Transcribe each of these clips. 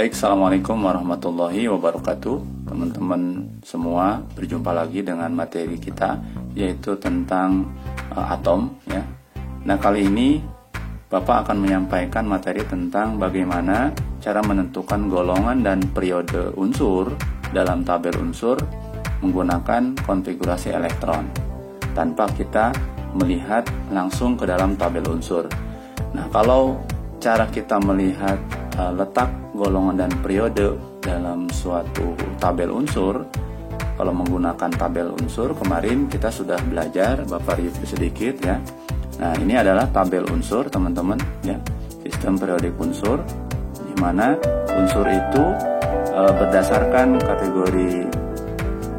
Baik, Assalamualaikum warahmatullahi wabarakatuh. Teman-teman semua, berjumpa lagi dengan materi kita, yaitu tentang atom ya. Nah, kali ini Bapak akan menyampaikan materi tentang bagaimana cara menentukan golongan dan periode unsur dalam tabel unsur menggunakan konfigurasi elektron tanpa kita melihat langsung ke dalam tabel unsur. Nah, kalau cara kita melihat letak golongan dan periode dalam suatu tabel unsur, kalau menggunakan tabel unsur, kemarin kita sudah belajar, Bapak review sedikit ya. Nah, ini adalah tabel unsur teman-teman ya, sistem periodik unsur, di mana unsur itu berdasarkan kategori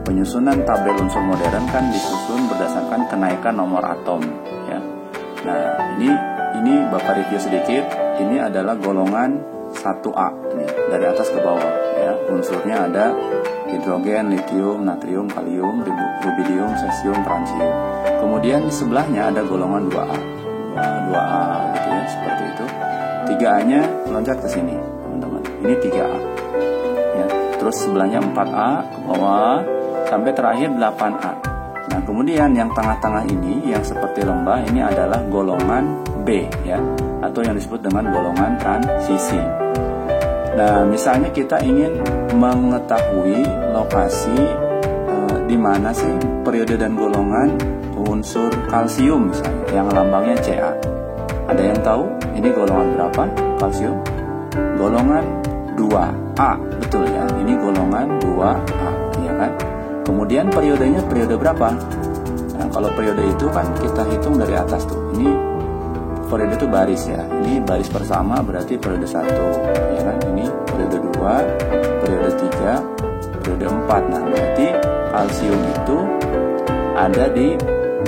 penyusunan tabel unsur modern kan disusun berdasarkan kenaikan nomor atom ya. Nah, ini Bapak review sedikit. Ini adalah golongan 1A nih, dari atas ke bawah ya. Unsurnya ada hidrogen, litium, natrium, kalium, rubidium, cesium, francium. Kemudian di sebelahnya ada golongan 2A. 2A gitu ya, seperti itu. 3A-nya loncat ke sini, teman-teman. Ini 3A. Ya. Terus sebelahnya 4A ke bawah sampai terakhir 8A. Nah, kemudian yang tengah-tengah ini yang seperti lembah ini adalah golongan B ya, atau yang disebut dengan golongan transisi. Nah, misalnya kita ingin mengetahui lokasi di mana sih periode dan golongan unsur kalsium misalnya yang lambangnya Ca. Ada yang tahu ini golongan berapa kalsium? Golongan 2A, betul ya. Ini golongan 2A, ya kan? Kemudian periodenya periode berapa? Nah, kalau periode itu kan kita hitung dari atas tuh. Ini periode itu baris ya. Ini baris pertama berarti periode 1, ya kan? Ini periode 2, periode 3, periode 4. Nah, berarti kalsium itu ada di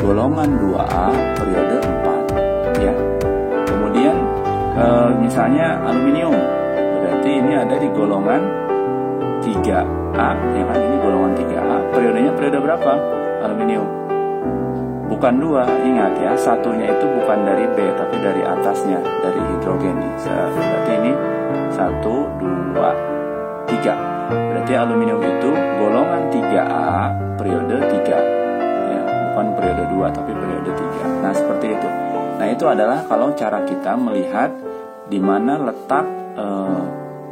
golongan 2A periode 4 ya. Kemudian misalnya aluminium, berarti ini ada di golongan 3A ya kan? Ini golongan 3A. Periodenya periode berapa? Aluminium. Bukan 2, ingat ya, satunya itu bukan dari B tapi dari atasnya, dari hidrogen nih. Berarti ini 1, 2, 3. Berarti aluminium itu golongan 3A periode 3 ya, bukan periode 2 tapi periode 3. Nah, seperti itu. Nah, itu adalah kalau cara kita melihat di mana letak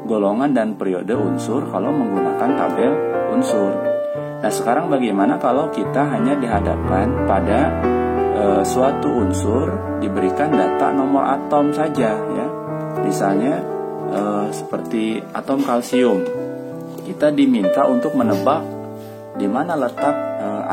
golongan dan periode unsur kalau menggunakan tabel unsur. Nah, sekarang bagaimana kalau kita hanya dihadapkan pada suatu unsur diberikan data nomor atom saja ya. Misalnya seperti atom kalsium. Kita diminta untuk menebak di mana letak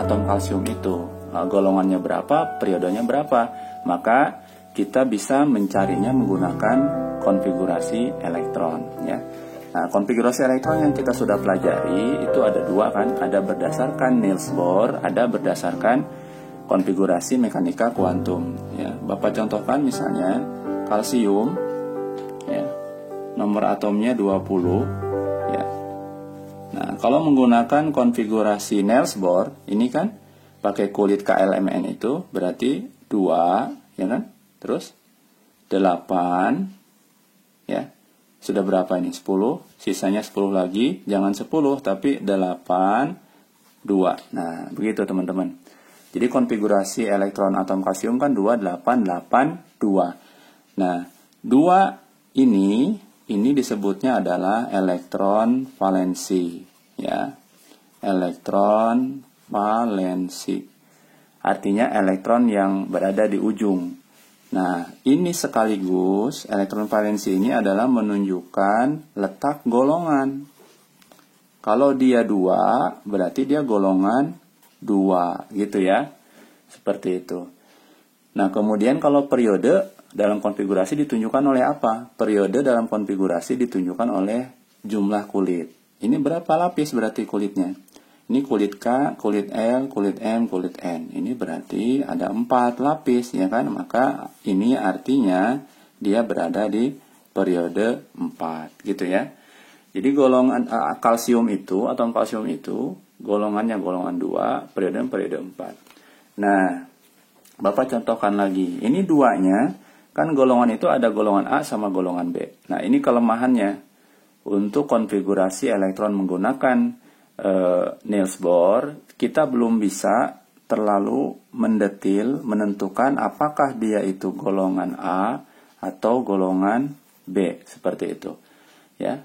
atom kalsium itu. Golongannya berapa, periodenya berapa. Maka kita bisa mencarinya menggunakan konfigurasi elektron ya. Nah, konfigurasi elektron yang kita sudah pelajari itu ada dua kan, ada berdasarkan Niels Bohr, ada berdasarkan konfigurasi mekanika kuantum ya. Bapak contohkan misalnya kalsium ya, nomor atomnya 20 ya. Nah, kalau menggunakan konfigurasi Niels Bohr ini kan pakai kulit KLMN itu berarti 2 ya kan, terus 8 ya. Sudah berapa ini? 10, sisanya 10 lagi, jangan 10 tapi 8, 2. Nah, begitu teman-teman. Jadi konfigurasi elektron atom kalsium kan 2, 8, 8, 2. Nah, 2 ini disebutnya adalah elektron valensi ya. Elektron valensi. Artinya elektron yang berada di ujung. Nah, ini sekaligus elektron valensi ini adalah menunjukkan letak golongan. Kalau dia 2, berarti dia golongan 2, gitu ya. Seperti itu. Nah, kemudian kalau periode dalam konfigurasi ditunjukkan oleh apa? Periode dalam konfigurasi ditunjukkan oleh jumlah kulit. Ini berapa lapis berarti kulitnya? Ini kulit K, kulit L, kulit M, kulit N. Ini berarti ada 4 lapis, ya kan? Maka ini artinya dia berada di periode 4, gitu ya. Jadi golongan kalsium itu, atom kalsium itu, golongannya golongan 2, periode 4. Nah, Bapak contohkan lagi. Ini 2-nya, kan golongan itu ada golongan A sama golongan B. Nah, ini kelemahannya. untuk konfigurasi elektron menggunakan Niels Bohr, kita belum bisa terlalu mendetil menentukan apakah dia itu golongan A atau golongan B, seperti itu. Ya.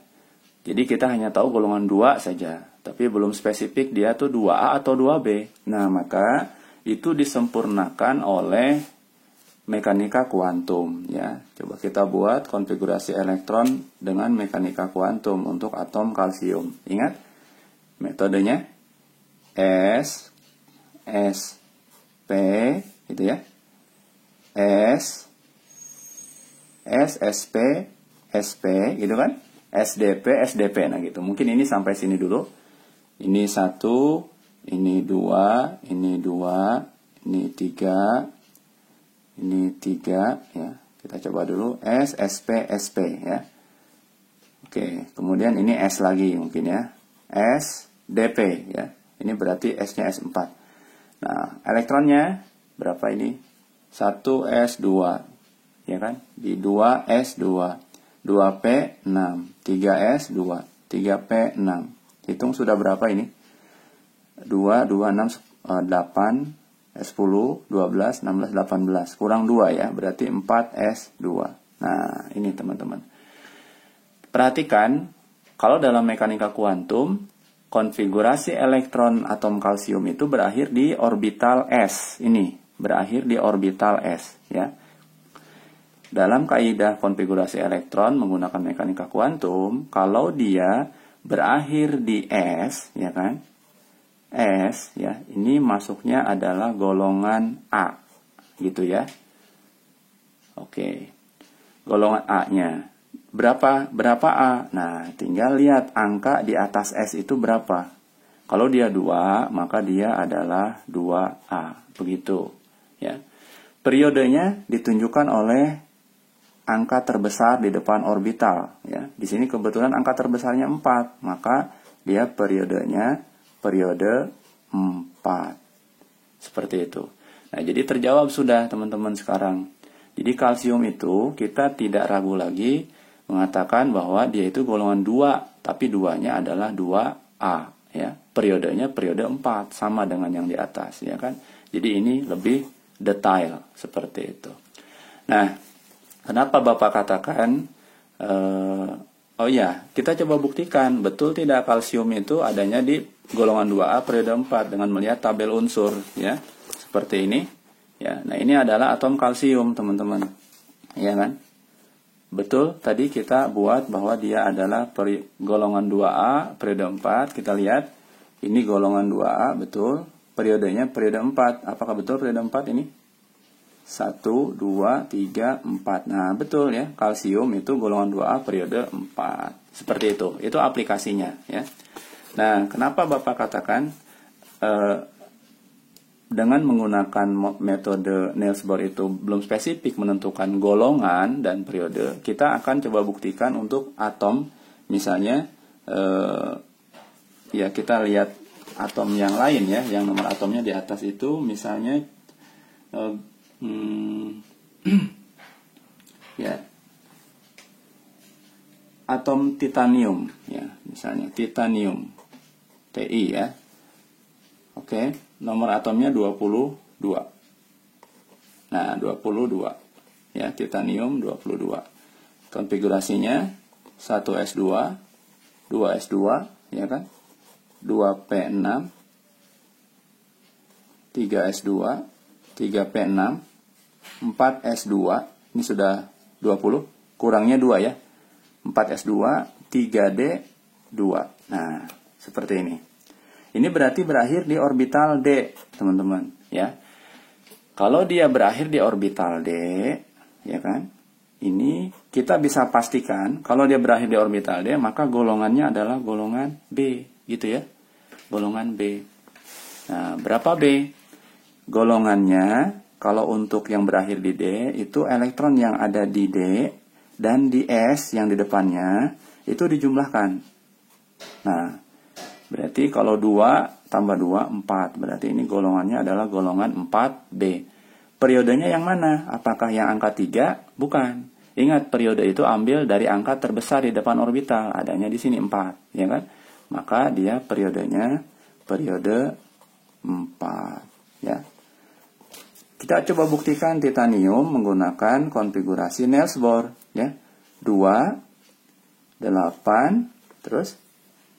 Jadi kita hanya tahu golongan 2 saja, tapi belum spesifik dia tuh 2A atau 2B. Nah, maka itu disempurnakan oleh mekanika kuantum, ya. Coba kita buat konfigurasi elektron dengan mekanika kuantum untuk atom kalsium. Ingat metodenya S P gitu ya. SP gitu kan. SDP. Nah gitu. Mungkin ini sampai sini dulu. Ini 1, ini 2, ini 2, ini 3, ini 3 ya. Kita coba dulu SP ya. Oke, kemudian ini S lagi mungkin ya. SDP ya. Ini berarti S-nya S4. Nah, elektronnya berapa ini? 1S2 ya kan? Di 2S2, 2P6, 3S2, 3P6. Hitung sudah berapa ini? 2, 6, 8, S10, 12, 16, 18. Kurang 2 ya, berarti 4S2. Nah, ini teman-teman. Perhatikan, kalau dalam mekanika kuantum, konfigurasi elektron atom kalsium itu berakhir di orbital S. Ini, berakhir di orbital S ya. Dalam kaidah konfigurasi elektron menggunakan mekanika kuantum, kalau dia berakhir di S, ya kan? S, ya, ini masuknya adalah golongan A, gitu ya. Oke, golongan A-nya berapa A? Nah, tinggal lihat angka di atas S itu berapa. Kalau dia 2, maka dia adalah 2A, begitu, ya. Periodenya ditunjukkan oleh angka terbesar di depan orbital ya. Di sini kebetulan angka terbesarnya 4, maka dia periodenya periode 4. Seperti itu. Nah, jadi terjawab sudah teman-teman sekarang. Jadi kalsium itu kita tidak ragu lagi mengatakan bahwa dia itu golongan 2, tapi 2-nya adalah 2A ya. Periodenya periode 4 sama dengan yang di atas ya kan. Jadi ini lebih detail seperti itu. Nah, kenapa Bapak katakan, oh ya, kita coba buktikan, betul tidak kalsium itu adanya di golongan 2A periode 4 dengan melihat tabel unsur, ya, seperti ini. Ya, nah ini adalah atom kalsium, teman-teman, ya kan? Betul, tadi kita buat bahwa dia adalah golongan 2A periode 4, kita lihat, ini golongan 2A, betul, periodenya periode 4, apakah betul periode 4 ini? 1, 2, 3, 4. Nah, betul ya, kalsium itu golongan 2A periode 4. Seperti itu aplikasinya ya. Nah, kenapa Bapak katakan dengan menggunakan metode Niels Bohr itu belum spesifik menentukan golongan dan periode, kita akan coba buktikan untuk atom, misalnya ya kita lihat atom yang lain ya, yang nomor atomnya di atas itu, misalnya ya, atom titanium ya, misalnya titanium Ti ya. Oke, nomor atomnya 22. Nah, 22 ya, titanium 22. Konfigurasinya 1s2, 2s2 ya kan, 2p6, 3s2, 3p6, 4s2, ini sudah 20, kurangnya 2 ya, 4s2, 3d2. Nah, seperti ini. Ini berarti berakhir di orbital D, teman-teman, ya. Kalau dia berakhir di orbital D, ya kan, ini kita bisa pastikan kalau dia berakhir di orbital D, maka golongannya adalah golongan B, gitu ya, golongan B. Nah, berapa B? Golongannya, kalau untuk yang berakhir di D, itu elektron yang ada di D dan di S yang di depannya, itu dijumlahkan. Nah, berarti kalau 2 tambah 2, 4. Berarti ini golongannya adalah golongan 4B. Periodenya yang mana? Apakah yang angka 3? Bukan. Ingat, periode itu ambil dari angka terbesar di depan orbital, adanya di sini 4, ya kan? Maka dia periodenya periode 4, ya. Kita coba buktikan titanium menggunakan konfigurasi Niels Bohr, ya. 2, 8, terus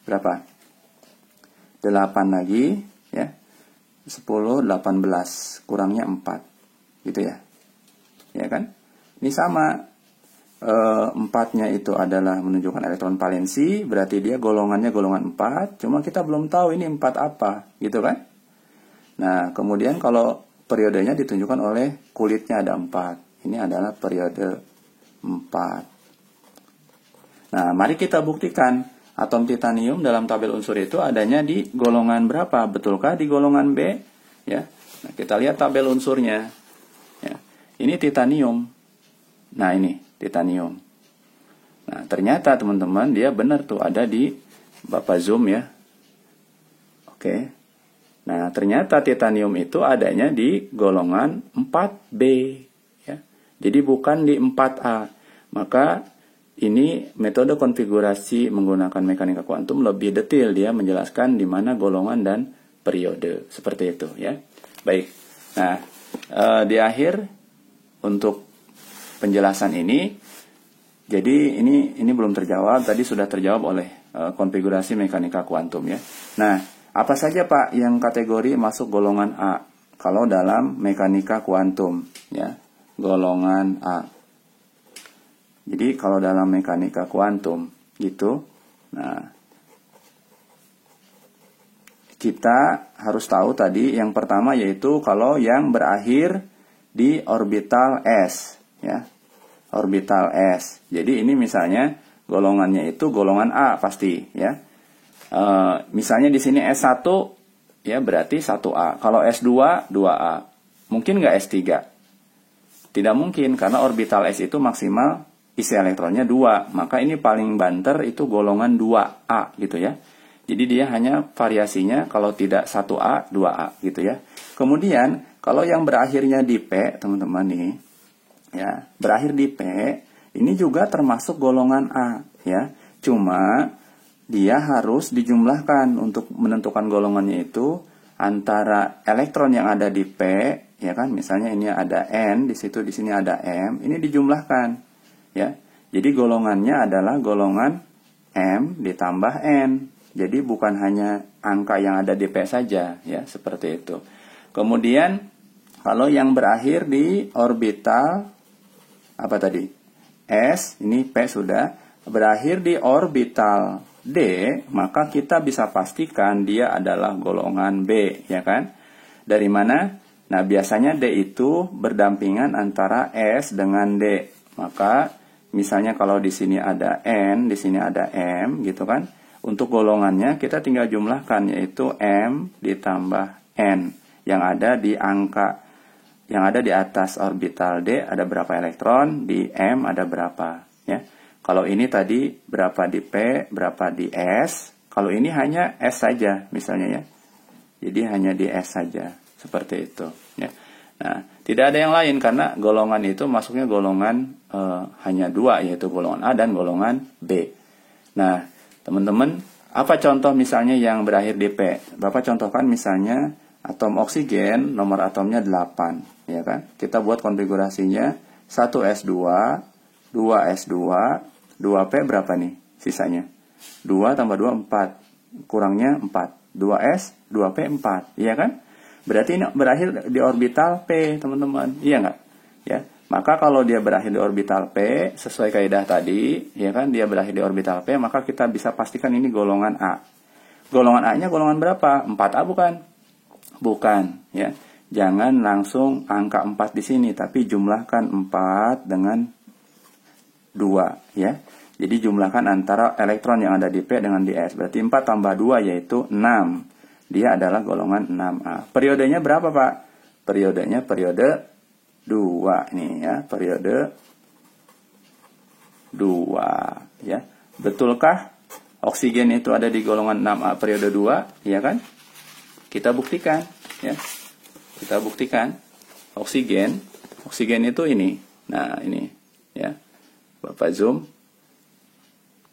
berapa? 8 lagi, ya. 10, 18, kurangnya 4. Gitu ya. Ya kan? Ini sama. 4-nya itu adalah menunjukkan elektron valensi, berarti dia golongannya golongan 4, cuma kita belum tahu ini 4 apa, gitu kan? Nah, kemudian kalau periodenya ditunjukkan oleh kulitnya ada 4. Ini adalah periode 4. Nah, mari kita buktikan atom titanium dalam tabel unsur itu adanya di golongan berapa? Betulkah di golongan B? Ya. Nah, kita lihat tabel unsurnya. Ya. Ini titanium. Nah, ini titanium. Nah, ternyata teman-teman dia benar tuh ada di Bapak zoom ya. Oke. Nah, ternyata titanium itu adanya di golongan 4B ya. Jadi bukan di 4A. Maka ini metode konfigurasi menggunakan mekanika kuantum lebih detail, dia menjelaskan di mana golongan dan periode, seperti itu ya. Baik. Nah, di akhir untuk penjelasan ini, jadi ini belum terjawab, tadi sudah terjawab oleh konfigurasi mekanika kuantum ya. Nah, apa saja Pak yang kategori masuk golongan A kalau dalam mekanika kuantum ya, golongan A. Jadi kalau dalam mekanika kuantum gitu, nah kita harus tahu tadi yang pertama yaitu kalau yang berakhir di orbital S ya, orbital S. Jadi ini misalnya golongannya itu golongan A pasti ya. Misalnya di sini S1 ya berarti 1A. Kalau S2 2A. Mungkin nggak S3? Tidak mungkin karena orbital S itu maksimal isi elektronnya 2, maka ini paling banter itu golongan 2A gitu ya. Jadi dia hanya variasinya kalau tidak 1A, 2A gitu ya. Kemudian kalau yang berakhirnya di P, teman-teman nih, ya, berakhir di P, ini juga termasuk golongan A ya. Cuma dia harus dijumlahkan untuk menentukan golongannya itu antara elektron yang ada di P, ya kan? Misalnya ini ada N, di situ di sini ada M, ini dijumlahkan. Ya, jadi golongannya adalah golongan M ditambah N. Jadi bukan hanya angka yang ada di P saja, ya seperti itu. Kemudian kalau yang berakhir di orbital apa tadi? S, ini P sudah berakhir di orbital D, maka kita bisa pastikan dia adalah golongan B, ya kan? Dari mana? Nah, biasanya D itu berdampingan antara S dengan D. Maka misalnya kalau di sini ada N, di sini ada M, gitu kan? Untuk golongannya kita tinggal jumlahkan, yaitu M ditambah N. Yang ada di angka, yang ada di atas orbital D ada berapa elektron, di M ada berapa. Ya. Kalau ini tadi berapa di P, berapa di S. Kalau ini hanya S saja misalnya ya. Jadi hanya di S saja, seperti itu. Ya. Nah, tidak ada yang lain karena golongan itu masuknya golongan hanya 2, yaitu golongan A dan golongan B. Nah, teman-teman, apa contoh misalnya yang berakhir di P? Bapak contohkan misalnya atom oksigen, nomor atomnya 8, ya kan? Kita buat konfigurasinya 1S2, 2S2, 2P berapa nih sisanya? 2 tambah 2, 4. Kurangnya 4. 2S, 2P, 4. Iya kan? Berarti ini berakhir di orbital P, teman-teman. Iya nggak? Ya. Maka kalau dia berakhir di orbital P, sesuai kaidah tadi, ya kan, dia berakhir di orbital P, maka kita bisa pastikan ini golongan A. Golongan A-nya golongan berapa? 4A bukan? Bukan, ya. Jangan langsung angka 4 di sini, tapi jumlahkan 4 dengan 2, ya. Jadi jumlahkan antara elektron yang ada di P dengan di S. Berarti 4 tambah 2 yaitu 6. Dia adalah golongan 6A. Periodenya berapa, Pak? Periodenya periode 2 nih ya, periode 2 ya. Betulkah oksigen itu ada di golongan 6A periode 2, ya kan? Kita buktikan ya. Kita buktikan oksigen itu ini. Nah, ini ya. Bapak zoom.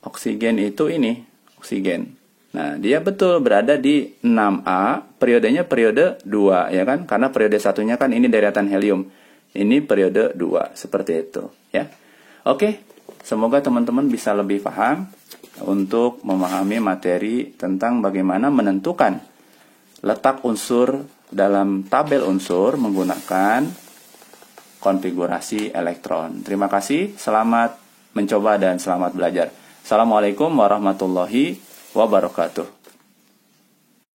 Oksigen itu ini, oksigen. Nah, dia betul berada di 6A, periodenya periode 2, ya kan? Karena periode satunya kan ini deretan helium. Ini periode 2, seperti itu, ya. Oke, semoga teman-teman bisa lebih paham untuk memahami materi tentang bagaimana menentukan letak unsur dalam tabel unsur menggunakan konfigurasi elektron. Terima kasih, selamat mencoba dan selamat belajar. Assalamualaikum warahmatullahi wabarakatuh.